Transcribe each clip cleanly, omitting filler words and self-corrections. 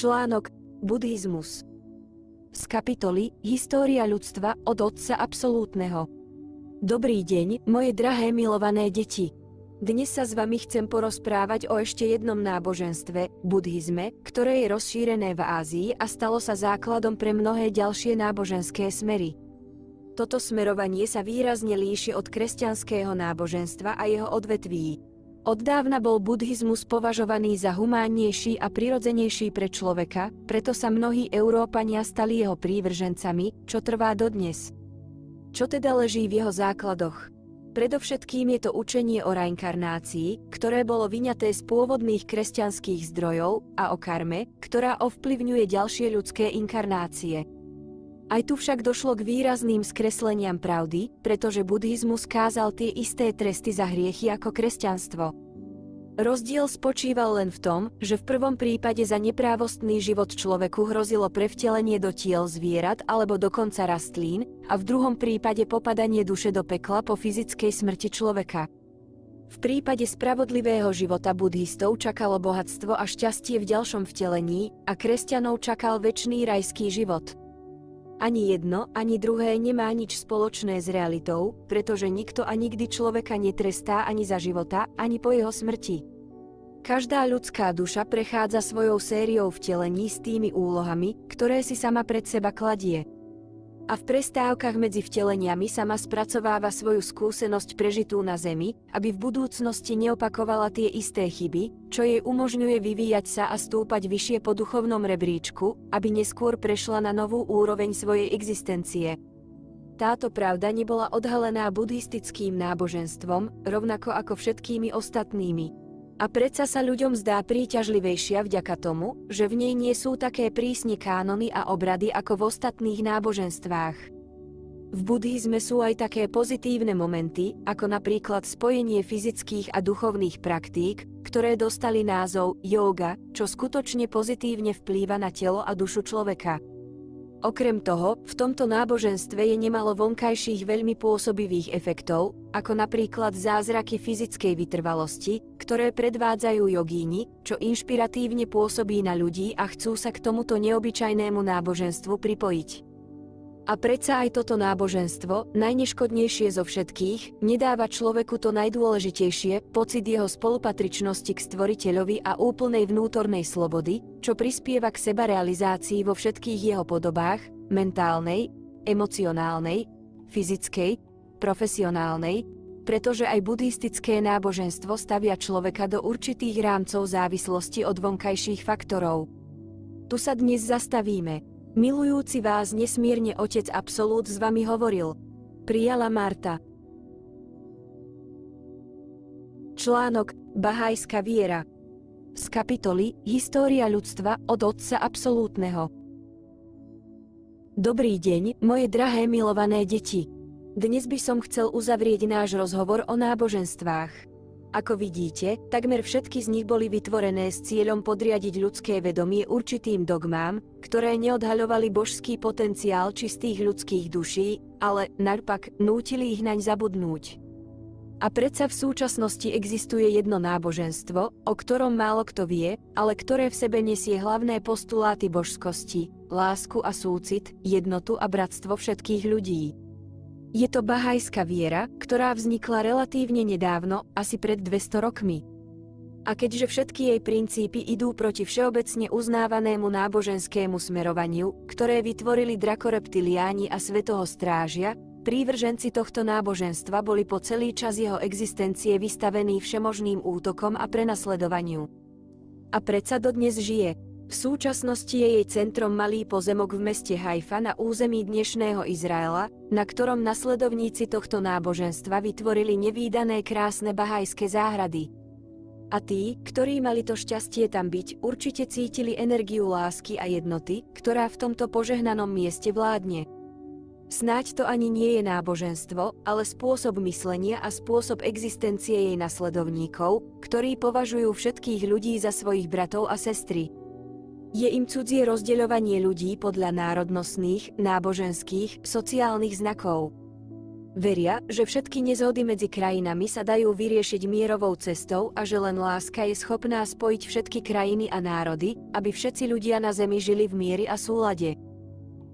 Článok Buddhizmus z kapitoly História ľudstva od Otca absolútneho. Dobrý deň, moje drahé milované deti. Dnes sa s vami chcem porozprávať o ešte jednom náboženstve, buddhizme, ktoré je rozšírené v Ázii a stalo sa základom pre mnohé ďalšie náboženské smery. Toto smerovanie sa výrazne líši od kresťanského náboženstva a jeho odvetví. Oddávna bol buddhizmus považovaný za humánnejší a prirodzenejší pre človeka, preto sa mnohí Európania stali jeho prívržencami, čo trvá dodnes. Čo teda leží v jeho základoch? Predovšetkým je to učenie o reinkarnácii, ktoré bolo vyňaté z pôvodných kresťanských zdrojov, a o karme, ktorá ovplyvňuje ďalšie ľudské inkarnácie. Aj tu však došlo k výrazným skresleniam pravdy, pretože buddhizmus kázal tie isté tresty za hriechy ako kresťanstvo. Rozdiel spočíval len v tom, že v prvom prípade za neprávostný život človeku hrozilo prevtelenie do tiel zvierat alebo dokonca rastlín, a v druhom prípade popadanie duše do pekla po fyzickej smrti človeka. V prípade spravodlivého života buddhistov čakalo bohatstvo a šťastie v ďalšom vtelení, a kresťanov čakal večný rajský život. Ani jedno, ani druhé nemá nič spoločné s realitou, pretože nikto a nikdy človeka netrestá ani za života, ani po jeho smrti. Každá ľudská duša prechádza svojou sériou vtelení s tými úlohami, ktoré si sama pred seba kladie. A v prestávkach medzi vteleniami sama spracováva svoju skúsenosť prežitú na zemi, aby v budúcnosti neopakovala tie isté chyby, čo jej umožňuje vyvíjať sa a stúpať vyššie po duchovnom rebríčku, aby neskôr prešla na novú úroveň svojej existencie. Táto pravda nebola odhalená buddhistickým náboženstvom, rovnako ako všetkými ostatnými. A predsa sa ľuďom zdá príťažlivejšia vďaka tomu, že v nej nie sú také prísne kánony a obrady ako v ostatných náboženstvách. V buddhizme sú aj také pozitívne momenty, ako napríklad spojenie fyzických a duchovných praktík, ktoré dostali názov jóga, čo skutočne pozitívne vplýva na telo a dušu človeka. Okrem toho, v tomto náboženstve je nemalo vonkajších veľmi pôsobivých efektov, ako napríklad zázraky fyzickej vytrvalosti, ktoré predvádzajú jogíni, čo inšpiratívne pôsobí na ľudí a chcú sa k tomuto neobyčajnému náboženstvu pripojiť. A predsa aj toto náboženstvo, najneškodnejšie zo všetkých, nedáva človeku to najdôležitejšie, pocit jeho spolupatričnosti k stvoriteľovi a úplnej vnútornej slobody, čo prispieva k sebarealizácii vo všetkých jeho podobách, mentálnej, emocionálnej, fyzickej, profesionálnej, pretože aj buddhistické náboženstvo stavia človeka do určitých rámcov závislosti od vonkajších faktorov. Tu sa dnes zastavíme. Milujúci vás nesmierne Otec Absolút s vami hovoril. Prijala Marta. Článok Bahajská viera z kapitoly História ľudstva od Otca Absolútneho. Dobrý deň, moje drahé milované deti. Dnes by som chcel uzavrieť náš rozhovor o náboženstvách. Ako vidíte, takmer všetky z nich boli vytvorené s cieľom podriadiť ľudské vedomie určitým dogmám, ktoré neodhaľovali božský potenciál čistých ľudských duší, ale, naopak, nútili ich naň zabudnúť. A predsa v súčasnosti existuje jedno náboženstvo, o ktorom málo kto vie, ale ktoré v sebe nesie hlavné postuláty božskosti, lásku a súcit, jednotu a bratstvo všetkých ľudí. Je to bahajská viera, ktorá vznikla relatívne nedávno, asi pred 200 rokmi. A keďže všetky jej princípy idú proti všeobecne uznávanému náboženskému smerovaniu, ktoré vytvorili drakoreptiliáni a Svätého Strážia, prívrženci tohto náboženstva boli po celý čas jeho existencie vystavení všemožným útokom a prenasledovaniu. A predsa dodnes žije. V súčasnosti je jej centrom malý pozemok v meste Haifa na území dnešného Izraela, na ktorom nasledovníci tohto náboženstva vytvorili nevídané krásne bahajské záhrady. A tí, ktorí mali to šťastie tam byť, určite cítili energiu lásky a jednoty, ktorá v tomto požehnanom mieste vládne. Snáď to ani nie je náboženstvo, ale spôsob myslenia a spôsob existencie jej nasledovníkov, ktorí považujú všetkých ľudí za svojich bratov a sestry. Je im cudzie rozdeľovanie ľudí podľa národnostných, náboženských, sociálnych znakov. Veria, že všetky nezhody medzi krajinami sa dajú vyriešiť mierovou cestou a že len láska je schopná spojiť všetky krajiny a národy, aby všetci ľudia na zemi žili v mieri a súlade.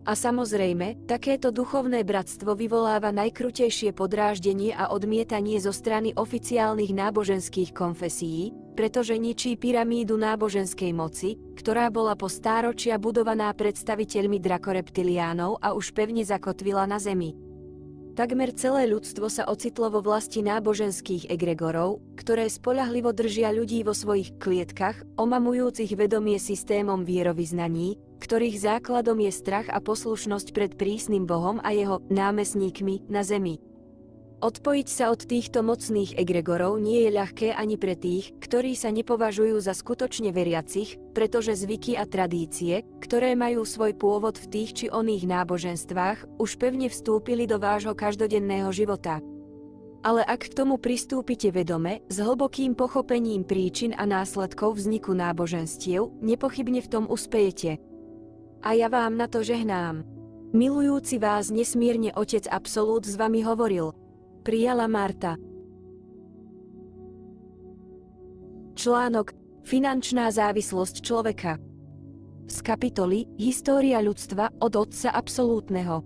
A samozrejme, takéto duchovné bratstvo vyvoláva najkrutejšie podráždenie a odmietanie zo strany oficiálnych náboženských konfesií, pretože ničí pyramídu náboženskej moci, ktorá bola po stáročia budovaná predstaviteľmi drakoreptiliánov a už pevne zakotvila na zemi. Takmer celé ľudstvo sa ocitlo vo vlasti náboženských egregorov, ktoré spoľahlivo držia ľudí vo svojich klietkach, omamujúcich vedomie systémom vierovyznaní, ktorých základom je strach a poslušnosť pred prísnym Bohom a jeho námestníkmi na zemi. Odpojiť sa od týchto mocných egregorov nie je ľahké ani pre tých, ktorí sa nepovažujú za skutočne veriacich, pretože zvyky a tradície, ktoré majú svoj pôvod v tých či oných náboženstvách, už pevne vstúpili do vášho každodenného života. Ale ak k tomu pristúpite vedome, s hlbokým pochopením príčin a následkov vzniku náboženstiev, nepochybne v tom uspejete. A ja vám na to žehnám. Milujúci vás nesmierne Otec Absolút s vami hovoril. Prijala Marta. Článok Finančná závislosť človeka. Z kapitoly História ľudstva od Otca Absolútneho.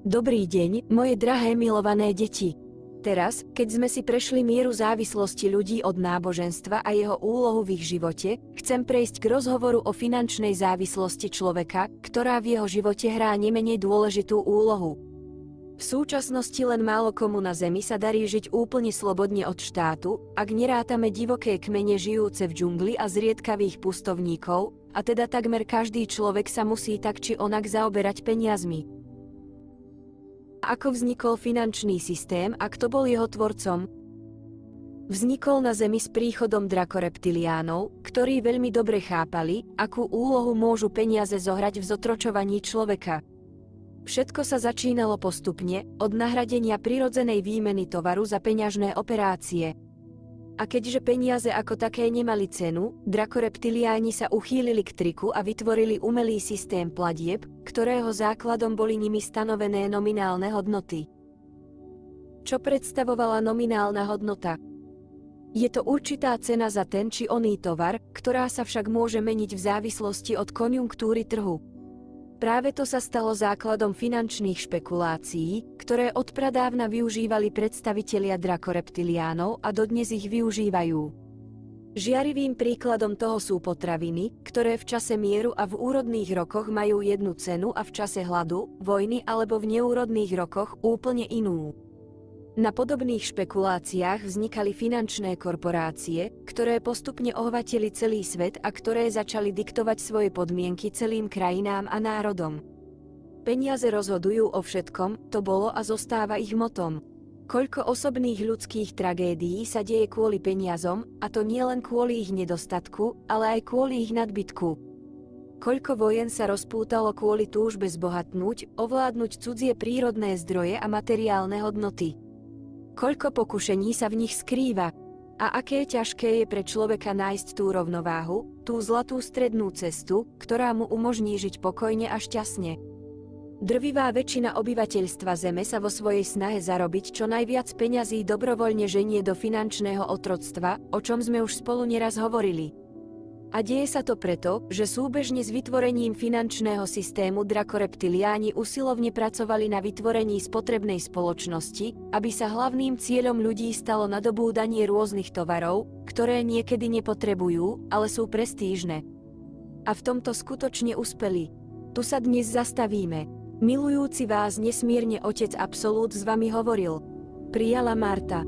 Dobrý deň, moje drahé milované deti. Teraz, keď sme si prešli mieru závislosti ľudí od náboženstva a jeho úlohu v ich živote, chcem prejsť k rozhovoru o finančnej závislosti človeka, ktorá v jeho živote hrá nemenej dôležitú úlohu. V súčasnosti len málo komu na zemi sa darí žiť úplne slobodne od štátu, ak nerátame divoké kmene žijúce v džungli a zriedkavých pustovníkov, a teda takmer každý človek sa musí tak či onak zaoberať peniazmi. Ako vznikol finančný systém a kto bol jeho tvorcom? Vznikol na zemi s príchodom drakoreptiliánov, ktorí veľmi dobre chápali, akú úlohu môžu peniaze zohrať v zotročovaní človeka. Všetko sa začínalo postupne, od nahradenia prirodzenej výmeny tovaru za peňažné operácie. A keďže peniaze ako také nemali cenu, drakoreptiliáni sa uchýlili k triku a vytvorili umelý systém platieb, ktorého základom boli nimi stanovené nominálne hodnoty. Čo predstavovala nominálna hodnota? Je to určitá cena za ten či oný tovar, ktorá sa však môže meniť v závislosti od konjunktúry trhu. Práve to sa stalo základom finančných špekulácií, ktoré odpradávna využívali predstavitelia drakoreptiliánov a dodnes ich využívajú. Žiarivým príkladom toho sú potraviny, ktoré v čase mieru a v úrodných rokoch majú jednu cenu a v čase hladu, vojny alebo v neúrodných rokoch úplne inú. Na podobných špekuláciách vznikali finančné korporácie, ktoré postupne ohvatili celý svet a ktoré začali diktovať svoje podmienky celým krajinám a národom. Peniaze rozhodujú o všetkom, to bolo a zostáva ich motom. Koľko osobných ľudských tragédií sa deje kvôli peniazom, a to nielen kvôli ich nedostatku, ale aj kvôli ich nadbytku. Koľko vojen sa rozpútalo kvôli túžbe zbohatnúť, ovládnuť cudzie prírodné zdroje a materiálne hodnoty. Koľko pokušení sa v nich skrýva a aké ťažké je pre človeka nájsť tú rovnováhu, tú zlatú strednú cestu, ktorá mu umožní žiť pokojne a šťastne. Drvivá väčšina obyvateľstva Zeme sa vo svojej snahe zarobiť čo najviac peňazí dobrovoľne ženie do finančného otroctva, o čom sme už spolu neraz hovorili. A deje sa to preto, že súbežne s vytvorením finančného systému drakoreptiliáni usilovne pracovali na vytvorení spotrebnej spoločnosti, aby sa hlavným cieľom ľudí stalo nadobúdanie rôznych tovarov, ktoré niekedy nepotrebujú, ale sú prestížne. A v tomto skutočne uspeli. Tu sa dnes zastavíme. Milujúci vás nesmierne Otec Absolút s vami hovoril. Prijala Marta.